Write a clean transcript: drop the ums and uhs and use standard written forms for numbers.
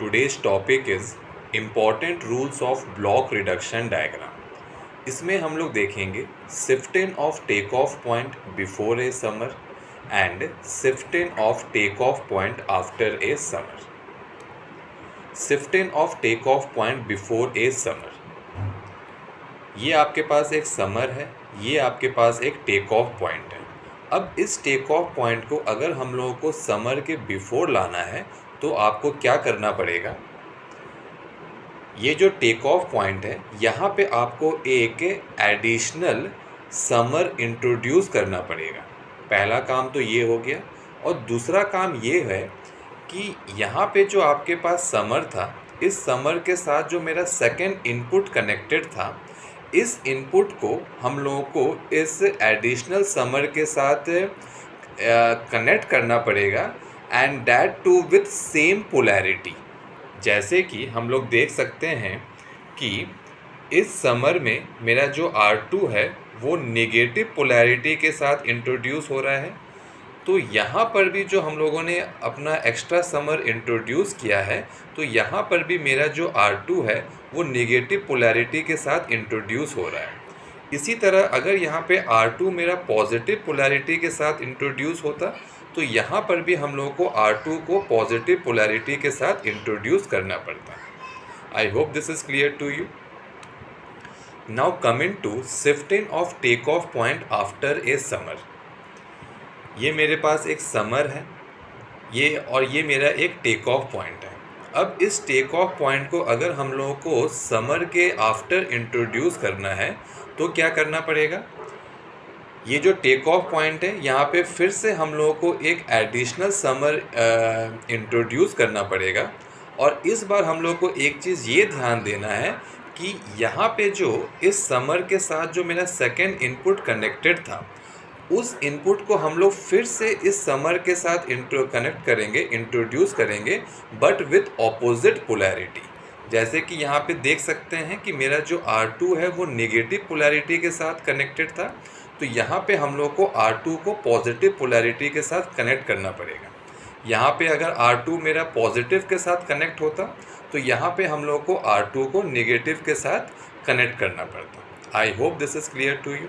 Today's topic is important rules of block reduction diagram. इसमें हम लोग देखेंगे shift in of take off point before a summer and shift in of take off point after a summer. Shift in of take off point before a summer. ये आपके पास एक summer है, ये आपके पास एक टेक ऑफ पॉइंट है। अब इस टेक ऑफ पॉइंट को अगर हम लोगों को समर के बिफोर लाना है तो आपको क्या करना पड़ेगा, ये जो टेक ऑफ पॉइंट है यहाँ पे आपको एक एडिशनल समर इंट्रोड्यूस करना पड़ेगा। पहला काम तो ये हो गया, और दूसरा काम ये है कि यहाँ पे जो आपके पास समर था, इस समर के साथ जो मेरा सेकंड इनपुट कनेक्टेड था, इस इनपुट को हम लोगों को इस एडिशनल समर के साथ कनेक्ट करना पड़ेगा, and that too with same polarity. जैसे कि हम लोग देख सकते हैं कि इस समर में मेरा जो R2 है वो नेगेटिव पोलैरिटी के साथ इंट्रोड्यूस हो रहा है, तो यहाँ पर भी जो हम लोगों ने अपना एक्स्ट्रा समर इंट्रोड्यूस किया है, तो यहाँ पर भी मेरा जो R2 है वो नेगेटिव पोलैरिटी के साथ इंट्रोड्यूस हो रहा है। इसी तरह अगर यहाँ पे R2 मेरा पॉजिटिव पोलैरिटी के साथ इंट्रोड्यूस होता, तो यहाँ पर भी हम लोगों को R2 को पॉजिटिव पोलैरिटी के साथ इंट्रोड्यूस करना पड़ता। I hope this is clear to you. Now coming to shifting of take off point after a summer. ये मेरे पास एक समर है, ये मेरा एक टेक ऑफ पॉइंट है। अब इस टेक ऑफ पॉइंट को अगर हम लोगों को समर के आफ्टर इंट्रोड्यूस करना है तो क्या करना पड़ेगा, ये जो टेक ऑफ पॉइंट है यहाँ पे फिर से हम लोगों को एक एडिशनल समर इंट्रोड्यूस करना पड़ेगा। और इस बार हम लोग को एक चीज़ ये ध्यान देना है कि यहाँ पे जो इस समर के साथ जो मेरा सेकेंड इनपुट कनेक्टेड था, उस इनपुट को हम लोग फिर से इस समर के साथ इंट्रोड्यूस करेंगे, बट विथ ऑपोजिट पोलैरिटी। जैसे कि यहाँ पे देख सकते हैं कि मेरा जो R2 है वो नेगेटिव पोलैरिटी के साथ कनेक्टेड था, तो यहाँ पे हम लोग को R2 को पॉजिटिव पोलैरिटी के साथ कनेक्ट करना पड़ेगा। यहाँ पे अगर R2 मेरा पॉजिटिव के साथ कनेक्ट होता, तो यहाँ पे हम लोग को R2 को नेगेटिव के साथ कनेक्ट करना पड़ता। I hope this is clear to you.